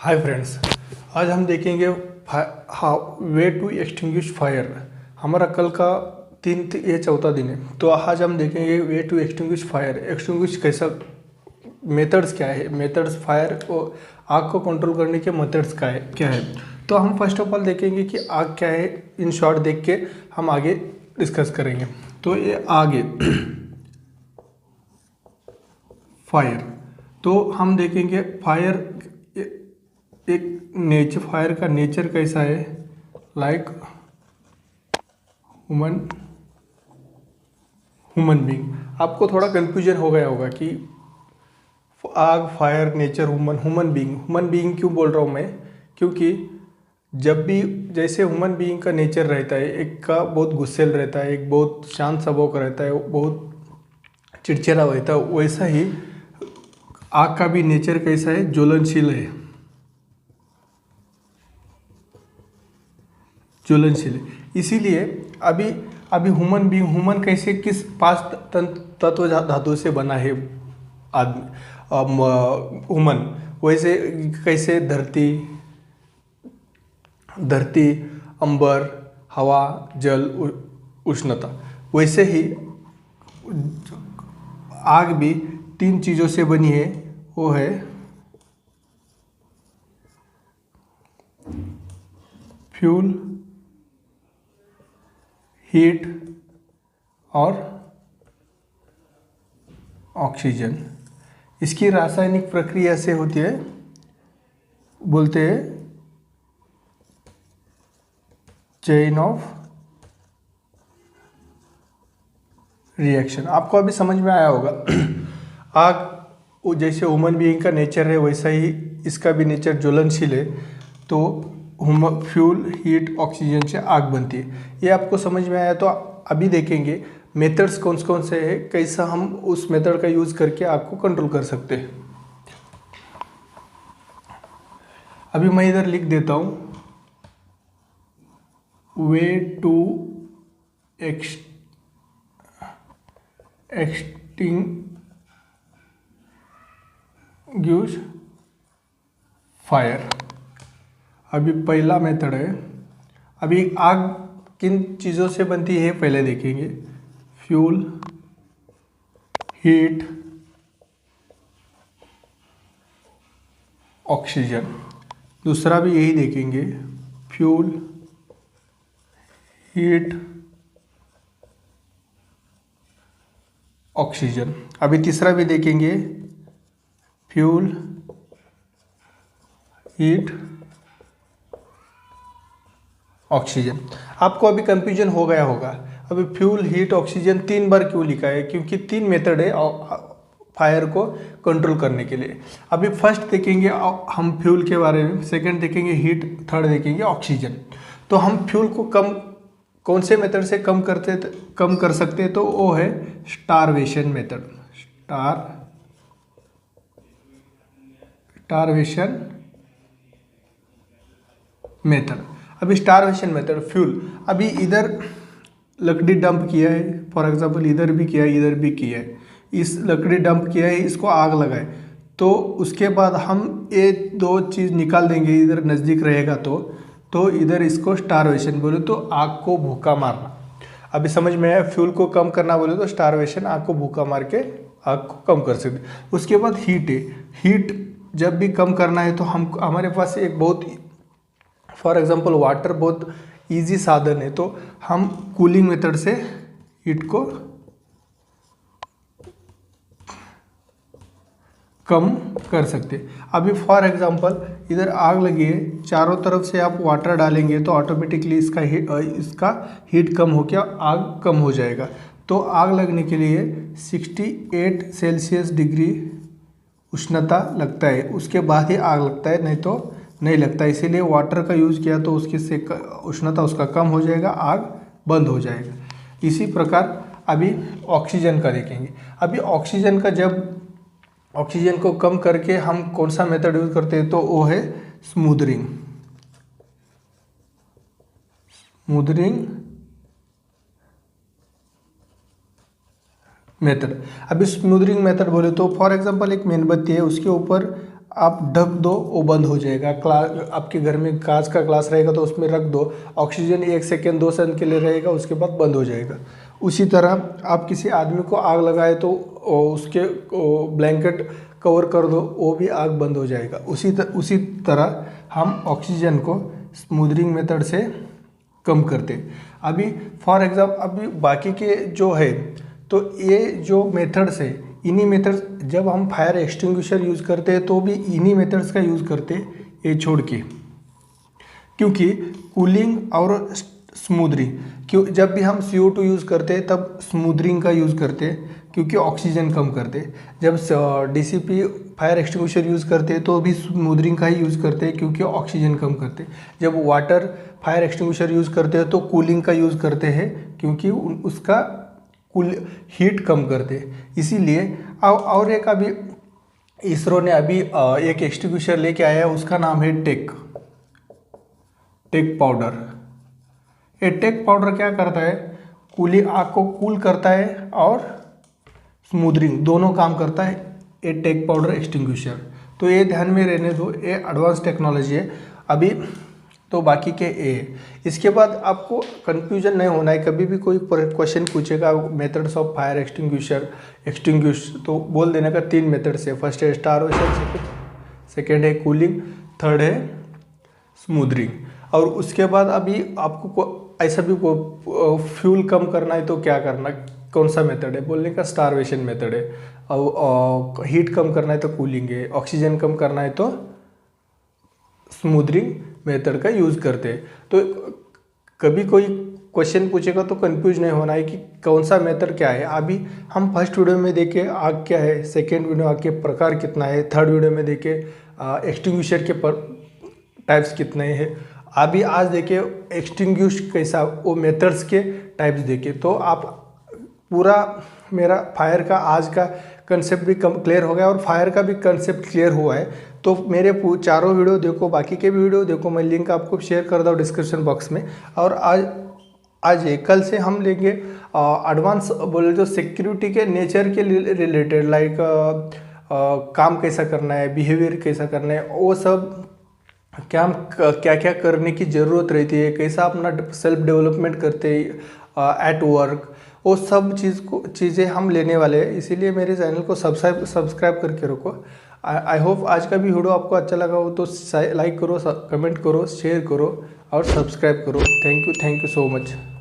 Hi friends, आज हम देखेंगे how way to extinguish fire. हमारा कल का ये चौथा दिन है, तो आज हम देखेंगे way to extinguish fire. Extinguish कैसा, मेथड्स क्या है, मेथड्स फायर को आग को कंट्रोल करने के मेथड्स क्या है। तो हम फर्स्ट ऑफ ऑल देखेंगे कि आग क्या है, इन शॉर्ट देख के हम आगे डिस्कस करेंगे। तो ये आग है फायर। तो हम देखेंगे फायर एक नेचर, फायर का नेचर कैसा है, लाइक ह्यूमन बीइंग। आपको थोड़ा कंफ्यूजन हो गया होगा कि आग, फायर, नेचर, ह्यूमन बीइंग क्यों बोल रहा हूँ मैं, क्योंकि जब भी जैसे ह्यूमन बीइंग का नेचर रहता है, एक का बहुत गुस्सेल रहता है, एक बहुत शांत स्वभाव का रहता है, बहुत चिड़चिड़ा रहता है, वैसा ही आग का भी नेचर कैसा है, ज्वलनशील है। इसीलिए अभी अभी ह्यूमन कैसे, किस पांच तत्व धातु से बना है आदमी, ह्यूमन। वैसे कैसे धरती, अंबर, हवा, जल, उष्णता, वैसे ही आग भी तीन चीज़ों से बनी है। वो है फ्यूल, हीट और ऑक्सीजन। इसकी रासायनिक प्रक्रिया से होती है, बोलते हैं चेन ऑफ रिएक्शन। आपको अभी समझ में आया होगा। आग जैसे ह्यूमन बीइंग का नेचर है, वैसा ही इसका भी नेचर ज्वलनशील है। तो फ्यूल, हीट, ऑक्सीजन से आग बनती है। ये आपको समझ में आया। तो अभी देखेंगे मेथड्स कौन कौन से हैं, कैसा हम उस मेथड का यूज़ करके आग को कंट्रोल कर सकते हैं। अभी मैं इधर लिख देता हूँ, वे टू एक्सटिंग्विश फायर। अभी पहला मेथड है। अभी आग किन चीज़ों से बनती है पहले देखेंगे, फ्यूल, हीट, ऑक्सीजन। दूसरा भी यही देखेंगे, फ्यूल, हीट, ऑक्सीजन। अभी तीसरा भी देखेंगे, फ्यूल, हीट, ऑक्सीजन। आपको अभी कंफ्यूजन हो गया होगा, अभी फ्यूल, हीट, ऑक्सीजन 3 बार क्यों लिखा है, क्योंकि 3 मेथड है फायर को कंट्रोल करने के लिए। अभी फर्स्ट देखेंगे हम फ्यूल के बारे में, सेकंड देखेंगे हीट, थर्ड देखेंगे ऑक्सीजन। तो हम फ्यूल को कौन से मेथड से कम कर सकते हैं, तो वो है स्टारवेशन मेथड। Starvation method. अभी स्टारवेशन मेथड, फ्यूल, अभी इधर लकड़ी डंप किया है, फॉर एग्जांपल इधर भी किया है, इधर भी किया है, इस लकड़ी डंप किया है, इसको आग लगाए, तो उसके बाद हम ये दो चीज़ निकाल देंगे, इधर नज़दीक रहेगा तो इधर इसको स्टारवेशन बोले तो आग को भूखा मारना। अभी समझ में आया। फ्यूल को कम करना बोले तो स्टारवेशन, आग को भूखा मार के आग को कम कर सकते। उसके बाद हीट है। हीट जब भी कम करना है तो हमारे पास एक बहुत, फॉर एग्जांपल वाटर बहुत इजी साधन है, तो हम कूलिंग मेथड से हीट को कम कर सकते। अभी फॉर एग्जांपल इधर आग लगी है, चारों तरफ से आप वाटर डालेंगे तो ऑटोमेटिकली इसका हीट कम होकर आग कम हो जाएगा। तो आग लगने के लिए 68 सेल्सियस डिग्री उष्णता लगता है, उसके बाद ही आग लगता है, नहीं तो नहीं लगता। इसीलिए वाटर का यूज़ किया तो उसकी से उष्णता उसका कम हो जाएगा, आग बंद हो जाएगा। इसी प्रकार अभी ऑक्सीजन का देखेंगे। अभी ऑक्सीजन का, जब ऑक्सीजन को कम करके हम कौन सा मेथड यूज करते हैं, तो वो है स्मूदरिंग मेथड। अभी स्मूदरिंग मेथड बोले तो फॉर एग्जांपल एक मेणबत्ती है, उसके ऊपर आप ढक दो वो बंद हो जाएगा। आपके घर में कांच का ग्लास रहेगा तो उसमें रख दो, ऑक्सीजन 1 सेकेंड 2 सेकंड के लिए रहेगा, उसके बाद बंद हो जाएगा। उसी तरह आप किसी आदमी को आग लगाए तो उसके ब्लैंकेट कवर कर दो, वो भी आग बंद हो जाएगा। उसी तरह हम ऑक्सीजन को स्मूदरिंग मेथड से कम करते। अभी फॉर एग्जाम्पल अभी बाकी के जो है, तो ये जो मेथड्स है, इन्हीं मेथड्स, जब हम फायर एक्सटिंग्विशर यूज़ करते हैं तो भी इन्हीं मेथड्स का यूज़ करते ये छोड़ के, क्योंकि कूलिंग और स्मूदरिंग, क्यों जब भी हम CO2 यूज़ करते हैं तब स्मूदरिंग का यूज़ करते हैं क्योंकि ऑक्सीजन कम करते। जब DCP फायर एक्सटिंग्विशर यूज़ करते हैं तो भी स्मूदरिंग का ही यूज़ करते हैं क्योंकि ऑक्सीजन कम करते। जब वाटर फायर एक्सटिंग्विशर यूज़ करते हैं तो कूलिंग का यूज़ करते हैं क्योंकि उसका हीट कम करते। इसीलिए और एक अभी इसरो ने अभी एक एक्सटिंग्विशर लेके आया है, उसका नाम है टेक पाउडर। ये टेक पाउडर क्या करता है, आग को कूल करता है और स्मूदरिंग दोनों काम करता है ये टेक पाउडर एक्सटिंग्विशर। तो ये ध्यान में रहने दो, ये एडवांस टेक्नोलॉजी है अभी। तो बाकी के इसके बाद आपको कंफ्यूजन नहीं होना है। कभी भी कोई क्वेश्चन पूछेगा मेथड्स ऑफ फायर एक्सटिंग्विश तो बोल देने का 3 मेथड्स है। फर्स्ट है स्टारवेशन, सेकेंड है कूलिंग, थर्ड है स्मूदरिंग। और उसके बाद अभी आपको ऐसा भी फ्यूल कम करना है तो क्या करना, कौन सा मेथड है बोलने का, स्टारवेशन मेथड है। और हीट कम करना है तो कूलिंग है, ऑक्सीजन कम करना है तो स्मूदरिंग मेथड का यूज़ करते हैं। तो कभी कोई क्वेश्चन पूछेगा तो कंफ्यूज नहीं होना है कि कौन सा मेथड क्या है। अभी हम फर्स्ट वीडियो में देखे आग क्या है, सेकेंड वीडियो आग के प्रकार कितना है, थर्ड वीडियो में देखे एक्सटिंग्विशर के टाइप्स कितने हैं। अभी आज देखे एक्सटिंग्विश कैसा, वो मेथड्स के टाइप्स देखे। तो आप पूरा मेरा फायर का आज का कंसेप्ट भी क्लियर हो गया और फायर का भी कंसेप्ट क्लियर हुआ है। तो मेरे चारों वीडियो देखो, बाकी के भी वीडियो देखो, मैं लिंक आपको शेयर कर दूँ डिस्क्रिप्शन बॉक्स में। और आज कल से हम लेंगे एडवांस बोले तो सिक्योरिटी के नेचर के रिलेटेड, लाइक काम कैसा करना है, बिहेवियर कैसा करना है, वो सब क्या क्या करने की ज़रूरत रहती है, कैसा अपना सेल्फ डेवलपमेंट करते हैं एट वर्क, वो सब चीज़ें हम लेने वाले हैं। इसीलिए मेरे चैनल को सब्सक्राइब करके रखो। आई होप आज का भी वीडियो आपको अच्छा लगा हो तो लाइक करो, कमेंट करो, शेयर करो और सब्सक्राइब करो। Thank you so much.